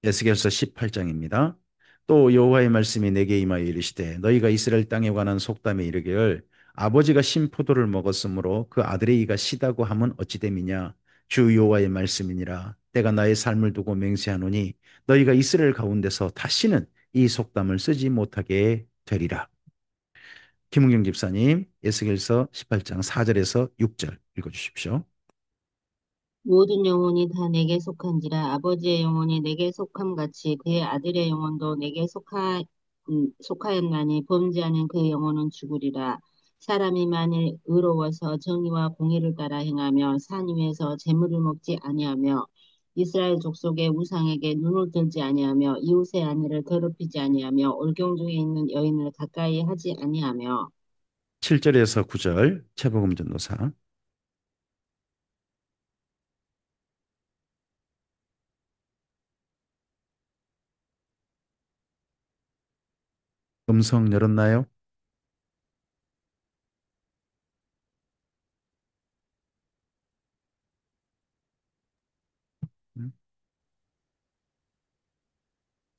에스겔서 18장입니다. 또 여호와의 말씀이 내게 임하여 이르시되 너희가 이스라엘 땅에 관한 속담에 이르기를 아버지가 신포도를 먹었으므로 그 아들의 이가 시다고 함은 어찌 됨이냐. 주 여호와의 말씀이니라. 내가 나의 삶을 두고 맹세하노니 너희가 이스라엘 가운데서 다시는 이 속담을 쓰지 못하게 되리라. 김은경 집사님, 에스겔서 18장 4절에서 6절 읽어주십시오. 모든 영혼이 다 내게 속한지라 아버지의 영혼이 내게 속함 같이 그의 아들의 영혼도 내게 속하였나니 범죄하는 그 영혼은 죽으리라. 사람이 만일 의로워서 정의와 공의를 따라 행하며 산 위에서 재물을 먹지 아니하며 이스라엘 족속의 우상에게 눈을 들지 아니하며 이웃의 아내를 더럽히지 아니하며 올경 중에 있는 여인을 가까이 하지 아니하며 7절에서 9절 최복음 전도사. 음성 열었나요?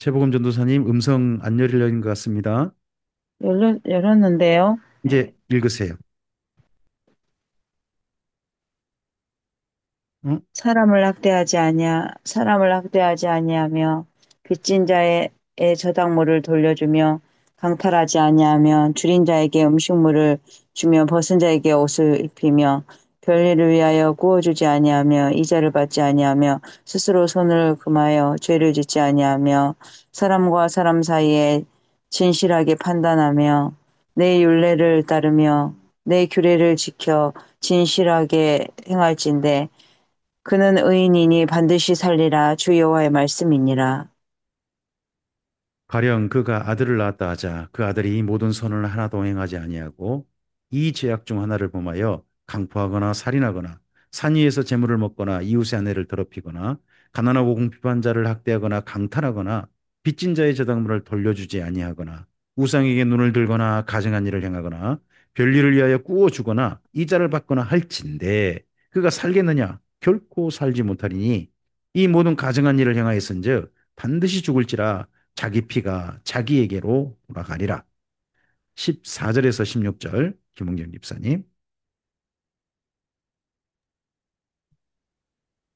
최복음 전도사님, 음성 안 열린 것 같습니다. 열었는데요. 이제 읽으세요. 어? 사람을 학대하지 아니하며 빚진 자의 저당물을 돌려주며 강탈하지 아니하며 줄인 자에게 음식물을 주며 벗은 자에게 옷을 입히며 별일을 위하여 구워주지 아니하며 이자를 받지 아니하며 스스로 손을 금하여 죄를 짓지 아니하며 사람과 사람 사이에 진실하게 판단하며 내 율례를 따르며 내 규례를 지켜 진실하게 행할진대 그는 의인이니 반드시 살리라. 주 여호와의 말씀이니라. 가령 그가 아들을 낳았다 하자 그 아들이 이 모든 선을 하나도 행하지 아니하고 이 죄악 중 하나를 범하여 강포하거나 살인하거나 산 위에서 재물을 먹거나 이웃의 아내를 더럽히거나 가난하고 궁핍한 자를 학대하거나 강탈하거나 빚진 자의 저당물을 돌려주지 아니하거나 우상에게 눈을 들거나 가증한 일을 행하거나 별일을 위하여 꾸어주거나 이자를 받거나 할진대 그가 살겠느냐 결코 살지 못하리니 이 모든 가증한 일을 행하였은즉 반드시 죽을지라 자기 피가 자기에게로 돌아가리라. 14절에서 16절 김은경 집사님.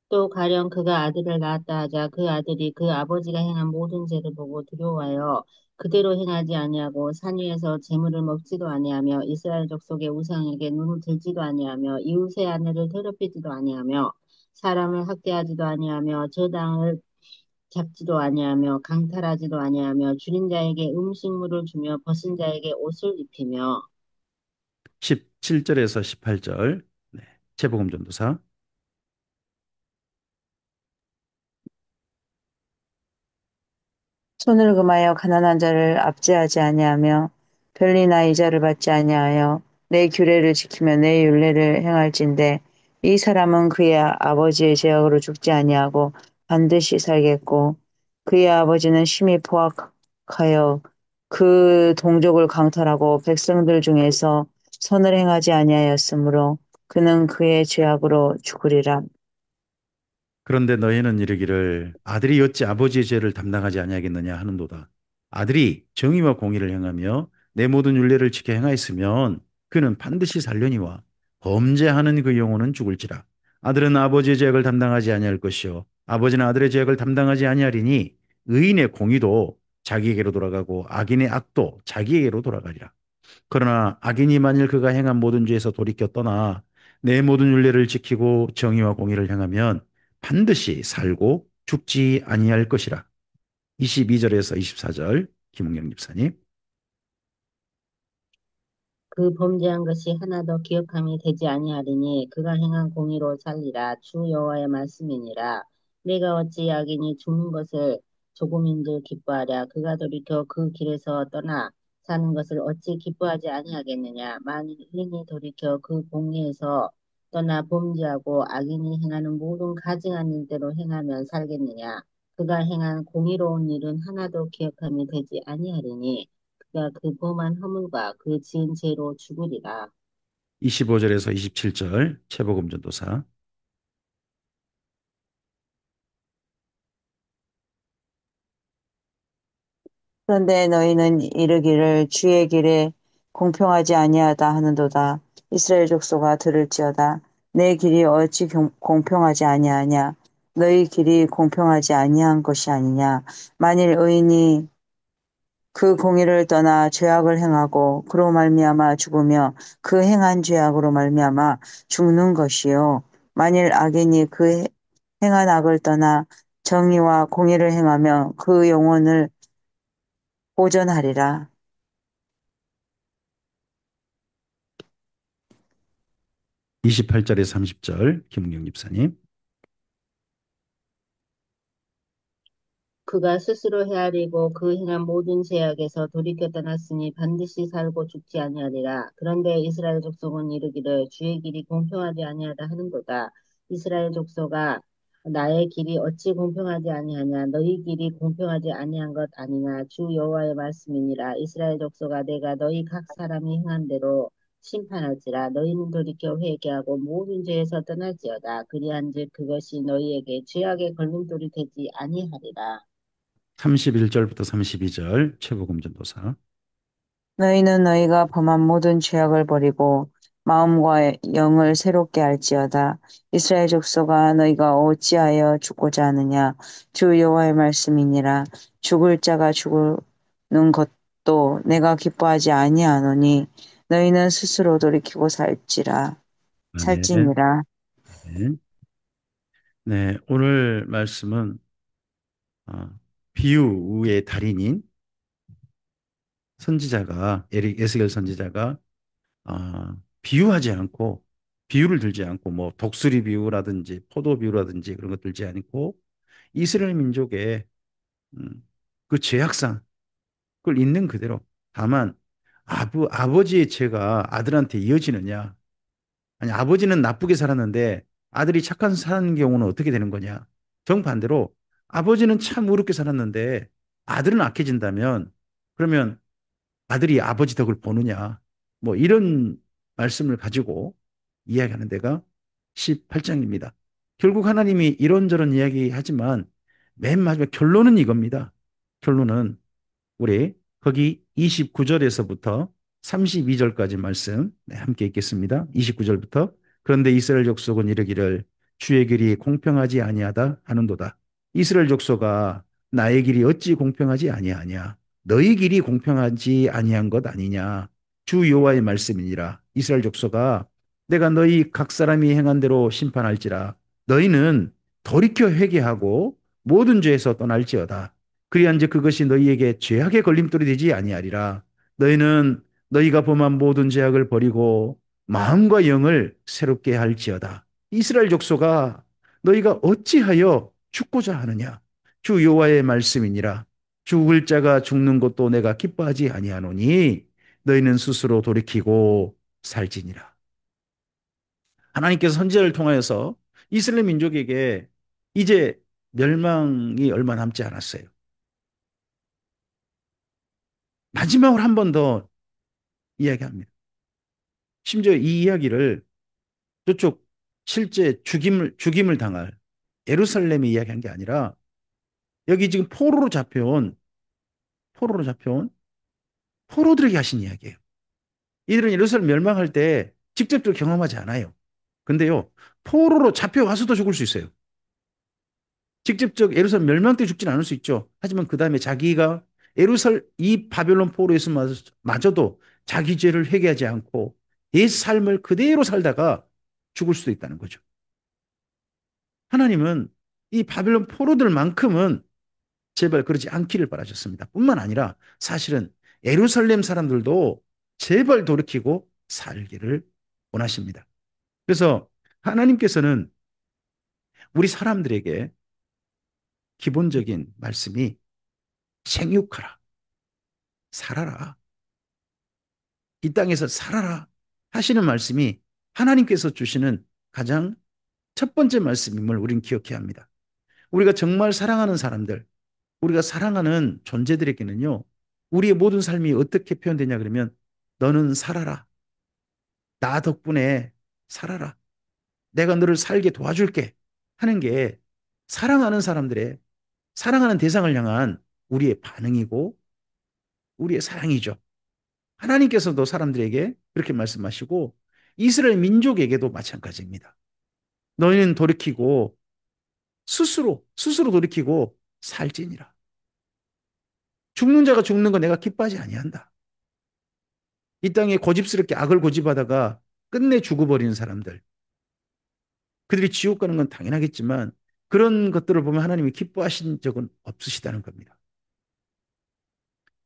또 가령 그가 아들을 낳았다 하자 그 아들이 그 아버지가 행한 모든 죄를 보고 두려워하여 그대로 행하지 아니하고 산 위에서 재물을 먹지도 아니하며 이스라엘 족속의 우상에게 눈을 들지도 아니하며 이웃의 아내를 더럽히지도 아니하며 사람을 학대하지도 아니하며 저당을 잡지도 아니하며 강탈하지도 아니하며 줄인 자에게 음식물을 주며 벗은 자에게 옷을 입히며 17절에서 18절. 네. 재복음 전도사. 손을 금하여 가난한 자를 압제하지 아니하며 별리나 이자를 받지 아니하여 내 규례를 지키며 내 율례를 행할진대 이 사람은 그의 아버지의 죄악으로 죽지 아니하고 반드시 살겠고 그의 아버지는 심히 포악하여 그 동족을 강탈하고 백성들 중에서 선을 행하지 아니하였으므로 그는 그의 죄악으로 죽으리라. 그런데 너희는 이르기를 아들이 어찌 아버지의 죄를 담당하지 아니하겠느냐 하는도다. 아들이 정의와 공의를 행하며 내 모든 율례를 지켜 행하였으면 그는 반드시 살려니와 범죄하는 그 영혼은 죽을지라. 아들은 아버지의 죄악을 담당하지 아니할 것이요 아버지는 아들의 죄악을 담당하지 아니하리니 의인의 공의도 자기에게로 돌아가고 악인의 악도 자기에게로 돌아가리라. 그러나 악인이 만일 그가 행한 모든 죄에서 돌이켜 떠나 내 모든 율례를 지키고 정의와 공의를 행하면 반드시 살고 죽지 아니할 것이라. 22절에서 24절 김웅영 집사님. 그 범죄한 것이 하나도 기억함이 되지 아니하리니 그가 행한 공의로 살리라. 주 여호와의 말씀이니라. 내가 어찌 악인이 죽는 것을 조금인들 기뻐하랴. 그가 돌이켜 그 길에서 떠나 사는 것을 어찌 기뻐하지 아니하겠느냐. 만일 의인이 돌이켜 그 공의에서 떠나 범죄하고 악인이 행하는 모든 가증한 일대로 행하면 살겠느냐. 그가 행한 공의로운 일은 하나도 기억함이 되지 아니하리니 그가 그 범한 허물과 그 지은 죄로 죽으리라. 25절에서 27절 최복음 전도사. 그런데 너희는 이르기를 주의 길에 공평하지 아니하다 하는도다. 이스라엘 족속아 들을지어다. 내 길이 어찌 공평하지 아니하냐? 너희 길이 공평하지 아니한 것이 아니냐? 만일 의인이 그 공의를 떠나 죄악을 행하고 그로 말미암아 죽으며 그 행한 죄악으로 말미암아 죽는 것이요. 만일 악인이 그 행한 악을 떠나 정의와 공의를 행하며 그 영혼을 보전하리라. 28절에 30절 김은경 집사님. 그가 스스로 헤아리고 그 행한 모든 죄악에서 돌이켜 떠났으니 반드시 살고 죽지 아니하리라. 그런데 이스라엘 족속은 이르기를 주의 길이 공평하지 아니하다 하는도다. 이스라엘 족속아 나의 길이 어찌 공평하지 아니하냐? 너희 길이 공평하지 아니한 것 아니냐? 주 여호와의 말씀이니라. 이스라엘 족속아 내가 너희 각 사람이 행한 대로 심판할지라. 너희는 돌이켜 회개하고 모든 죄에서 떠날지어다. 그리한즉 그것이 너희에게 죄악의 걸림돌이 되지 아니하리라. 31절부터 32절 최고검전도사. 너희는 너희가 범한 모든 죄악을 버리고 마음과 영을 새롭게 할지어다. 이스라엘 족속아 너희가 어찌하여 죽고자 하느냐? 주 여호와의 말씀이니라. 죽을 자가 죽는 것도 내가 기뻐하지 아니하노니 너희는 스스로 돌이키고 아멘. 살지니라. 네. 네, 오늘 말씀은 비유의 달인인 선지자가 에스겔 선지자가 비유하지 않고 비유를 들지 않고 뭐 독수리 비유라든지 포도 비유라든지 그런 것 들지 않고 이스라엘 민족의 그 죄악상 그걸 있는 그대로 다만 아버지의 죄가 아들한테 이어지느냐 아니 아버지는 나쁘게 살았는데 아들이 착한 사는 경우는 어떻게 되는 거냐 정반대로 아버지는 참 의롭게 살았는데 아들은 악해진다면 그러면 아들이 아버지 덕을 보느냐. 뭐 이런 말씀을 가지고 이야기하는 데가 18장입니다. 결국 하나님이 이런저런 이야기하지만 맨 마지막 결론은 이겁니다. 결론은 우리 거기 29절에서부터 32절까지 말씀 네, 함께 읽겠습니다. 29절부터 그런데 이스라엘 족속은 이르기를 주의 길이 공평하지 아니하다 하는도다. 이스라엘 족속아 나의 길이 어찌 공평하지 아니하냐 너희 길이 공평하지 아니한 것 아니냐 주 여호와의 말씀이니라. 이스라엘 족속아 내가 너희 각 사람이 행한 대로 심판할지라 너희는 돌이켜 회개하고 모든 죄에서 떠날지어다. 그리한즉 그것이 너희에게 죄악의 걸림돌이 되지 아니하리라. 너희는 너희가 범한 모든 죄악을 버리고 마음과 영을 새롭게 할지어다. 이스라엘 족속아 너희가 어찌하여 죽고자 하느냐? 주 여호와의 말씀이니라. 죽을 자가 죽는 것도 내가 기뻐하지 아니하노니 너희는 스스로 돌이키고 살지니라. 하나님께서 선지자를 통하여서 이스라엘 민족에게 이제 멸망이 얼마 남지 않았어요. 마지막으로 한 번 더 이야기합니다. 심지어 이 이야기를 저쪽 실제 죽임을 당할 예루살렘이 이야기한 게 아니라 여기 지금 포로로 잡혀온 포로들에게 하신 이야기예요. 이들은 예루살렘 멸망할 때 직접적으로 경험하지 않아요. 근데요, 포로로 잡혀와서도 죽을 수 있어요. 직접적 예루살렘 멸망 때 죽지는 않을 수 있죠. 하지만 그 다음에 자기가 이 바벨론 포로에서 마저도 자기 죄를 회개하지 않고 옛 삶을 그대로 살다가 죽을 수도 있다는 거죠. 하나님은 이 바벨론 포로들만큼은 제발 그러지 않기를 바라셨습니다. 뿐만 아니라 사실은 예루살렘 사람들도 제발 돌이키고 살기를 원하십니다. 그래서 하나님께서는 우리 사람들에게 기본적인 말씀이 생육하라, 살아라, 이 땅에서 살아라 하시는 말씀이 하나님께서 주시는 가장 첫 번째 말씀임을 우리는 기억해야 합니다. 우리가 정말 사랑하는 사람들, 우리가 사랑하는 존재들에게는요, 우리의 모든 삶이 어떻게 표현되냐 그러면 너는 살아라. 나 덕분에 살아라. 내가 너를 살게 도와줄게 하는 게 사랑하는 사람들의 사랑하는 대상을 향한 우리의 반응이고 우리의 사랑이죠. 하나님께서도 사람들에게 그렇게 말씀하시고 이스라엘 민족에게도 마찬가지입니다. 너희는 돌이키고 스스로 돌이키고 살지니라. 죽는 자가 죽는 거 내가 기뻐하지 아니한다. 이 땅에 고집스럽게 악을 고집하다가 끝내 죽어버리는 사람들. 그들이 지옥 가는 건 당연하겠지만 그런 것들을 보면 하나님이 기뻐하신 적은 없으시다는 겁니다.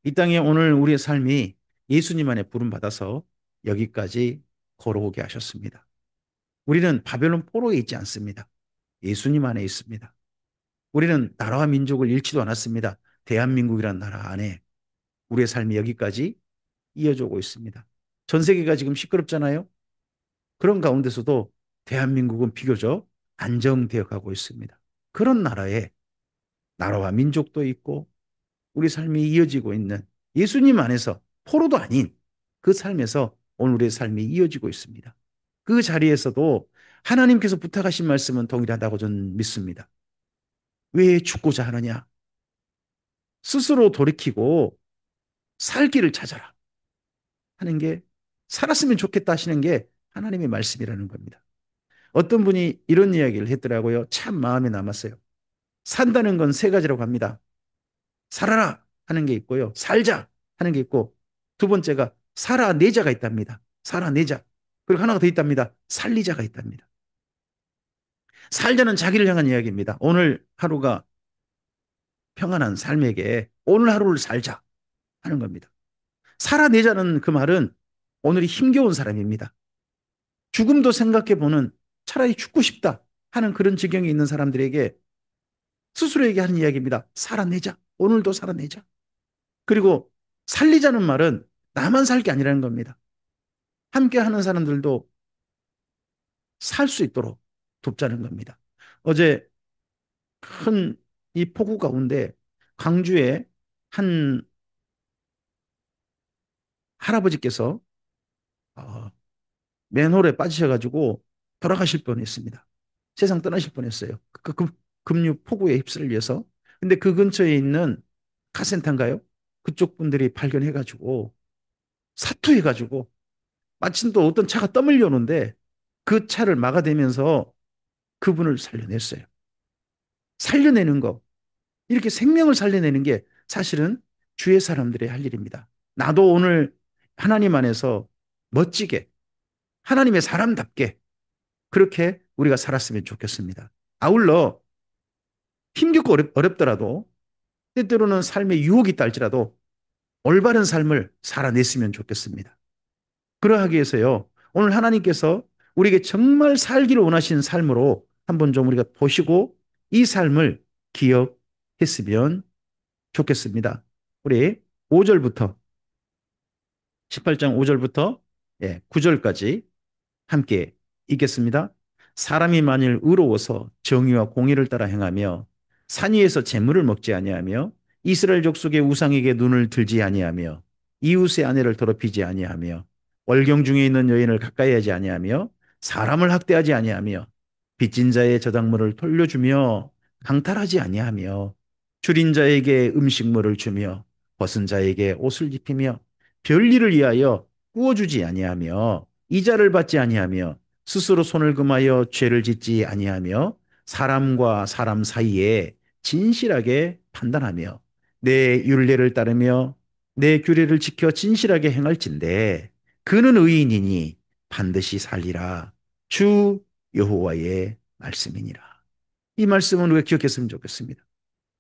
이 땅에 오늘 우리의 삶이 예수님 안에 부름받아서 여기까지 걸어오게 하셨습니다. 우리는 바벨론 포로에 있지 않습니다. 예수님 안에 있습니다. 우리는 나라와 민족을 잃지도 않았습니다. 대한민국이라는 나라 안에 우리의 삶이 여기까지 이어져 오고 있습니다. 전 세계가 지금 시끄럽잖아요. 그런 가운데서도 대한민국은 비교적 안정되어 가고 있습니다. 그런 나라에 나라와 민족도 있고 우리 삶이 이어지고 있는 예수님 안에서 포로도 아닌 그 삶에서 오늘 우리의 삶이 이어지고 있습니다. 그 자리에서도 하나님께서 부탁하신 말씀은 동일하다고 저는 믿습니다. 왜 죽고자 하느냐? 스스로 돌이키고 살 길을 찾아라 하는 게 살았으면 좋겠다 하시는 게 하나님의 말씀이라는 겁니다. 어떤 분이 이런 이야기를 했더라고요. 참 마음에 남았어요. 산다는 건 세 가지라고 합니다. 살아라 하는 게 있고요. 살자 하는 게 있고 두 번째가 살아내자가 있답니다. 살아내자. 그리고 하나가 더 있답니다. 살리자가 있답니다. 살자는 자기를 향한 이야기입니다. 오늘 하루가 평안한 삶에게 오늘 하루를 살자 하는 겁니다. 살아내자는 그 말은 오늘이 힘겨운 사람입니다. 죽음도 생각해보는 차라리 죽고 싶다 하는 그런 지경에 있는 사람들에게 스스로에게 하는 이야기입니다. 살아내자. 오늘도 살아내자. 그리고 살리자는 말은 나만 살 게 아니라는 겁니다. 함께 하는 사람들도 살 수 있도록 돕자는 겁니다. 어제 큰 이 폭우 가운데 광주에 한 할아버지께서 어, 맨홀에 빠지셔가지고 돌아가실 뻔했습니다. 세상 떠나실 뻔했어요. 급류 폭우에 휩쓸려서. 근데 그 근처에 있는 카센터인가요? 그쪽 분들이 발견해가지고 사투해가지고 마침 또 어떤 차가 떠밀려 오는데 그 차를 막아대면서 그분을 살려냈어요. 살려내는 거, 이렇게 생명을 살려내는 게 사실은 주의 사람들의 할 일입니다. 나도 오늘 하나님 안에서 멋지게 하나님의 사람답게 그렇게 우리가 살았으면 좋겠습니다. 아울러 힘겹고 어렵더라도 때때로는 삶의 유혹이 있달지라도 올바른 삶을 살아냈으면 좋겠습니다. 그러하기 위해서요. 오늘 하나님께서 우리에게 정말 살기를 원하시는 삶으로 한번 좀 우리가 보시고 이 삶을 기억했으면 좋겠습니다. 우리 5절부터 18장 5절부터 9절까지 함께 읽겠습니다. 사람이 만일 의로워서 정의와 공의를 따라 행하며 산 위에서 재물을 먹지 아니하며 이스라엘 족속의 우상에게 눈을 들지 아니하며 이웃의 아내를 더럽히지 아니하며 월경 중에 있는 여인을 가까이 하지 아니하며 사람을 학대하지 아니하며 빚진 자의 저당물을 돌려주며 강탈하지 아니하며 줄인 자에게 음식물을 주며 벗은 자에게 옷을 입히며 별일을 위하여 구워주지 아니하며 이자를 받지 아니하며 스스로 손을 금하여 죄를 짓지 아니하며 사람과 사람 사이에 진실하게 판단하며 내 율례를 따르며 내 규례를 지켜 진실하게 행할진대 그는 의인이니 반드시 살리라. 주 여호와의 말씀이니라. 이 말씀은 우리가 기억했으면 좋겠습니다.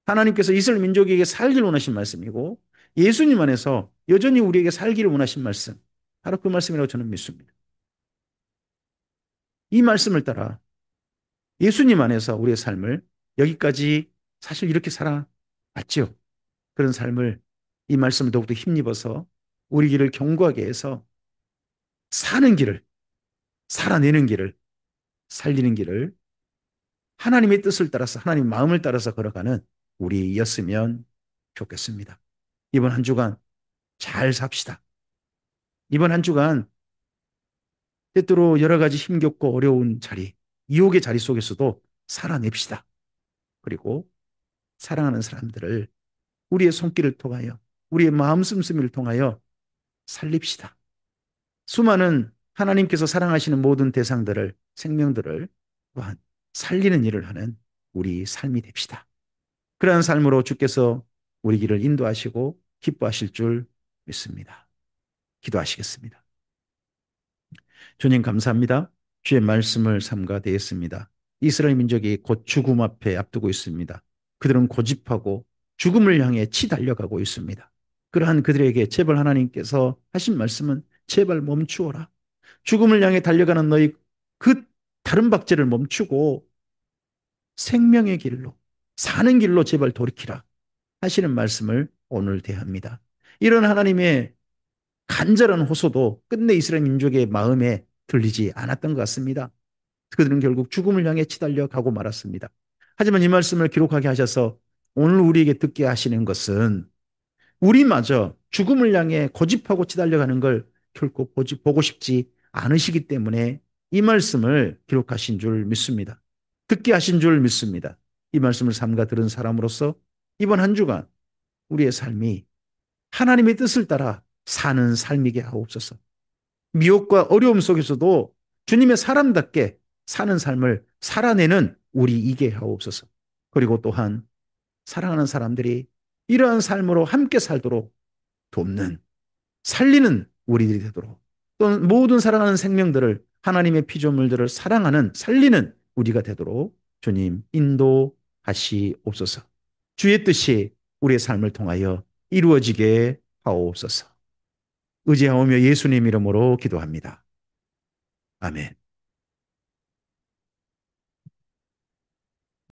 하나님께서 이스라엘 민족에게 살기를 원하신 말씀이고 예수님 안에서 여전히 우리에게 살기를 원하신 말씀, 바로 그 말씀이라고 저는 믿습니다. 이 말씀을 따라 예수님 안에서 우리의 삶을 여기까지 사실 이렇게 살아왔죠. 그런 삶을 이 말씀을 더욱더 힘입어서 우리 길을 견고하게 해서 사는 길을, 살아내는 길을, 살리는 길을 하나님의 뜻을 따라서 하나님 마음을 따라서 걸어가는 우리였으면 좋겠습니다. 이번 한 주간 잘 삽시다. 이번 한 주간 때때로 여러 가지 힘겹고 어려운 자리, 유혹의 자리 속에서도 살아냅시다. 그리고 사랑하는 사람들을 우리의 손길을 통하여 우리의 마음 씀씀이를 통하여 살립시다. 수많은 하나님께서 사랑하시는 모든 대상들을, 생명들을 또한 살리는 일을 하는 우리 삶이 됩시다. 그러한 삶으로 주께서 우리 길을 인도하시고 기뻐하실 줄 믿습니다. 기도하시겠습니다. 주님 감사합니다. 주의 말씀을 삼가 되었습니다. 이스라엘 민족이 곧 죽음 앞에 앞두고 있습니다. 그들은 고집하고 죽음을 향해 치달려가고 있습니다. 그러한 그들에게 제발 하나님께서 하신 말씀은 제발 멈추어라. 죽음을 향해 달려가는 너희 그 다른 박제를 멈추고 생명의 길로, 사는 길로 제발 돌이키라 하시는 말씀을 오늘 대합니다. 이런 하나님의 간절한 호소도 끝내 이스라엘 민족의 마음에 들리지 않았던 것 같습니다. 그들은 결국 죽음을 향해 치달려 가고 말았습니다. 하지만 이 말씀을 기록하게 하셔서 오늘 우리에게 듣게 하시는 것은 우리마저 죽음을 향해 고집하고 치달려가는 걸 결코 보고 싶지 않으시기 때문에 이 말씀을 기록하신 줄 믿습니다. 듣게 하신 줄 믿습니다. 이 말씀을 삼가 들은 사람으로서 이번 한 주간 우리의 삶이 하나님의 뜻을 따라 사는 삶이게 하옵소서. 미혹과 어려움 속에서도 주님의 사람답게 사는 삶을 살아내는 우리이게 하옵소서. 그리고 또한 사랑하는 사람들이 이러한 삶으로 함께 살도록 돕는, 살리는 우리들이 되도록, 또는 모든 사랑하는 생명들을, 하나님의 피조물들을 사랑하는, 살리는 우리가 되도록 주님 인도하시옵소서. 주의 뜻이 우리의 삶을 통하여 이루어지게 하옵소서. 의지하오며 예수님 이름으로 기도합니다. 아멘.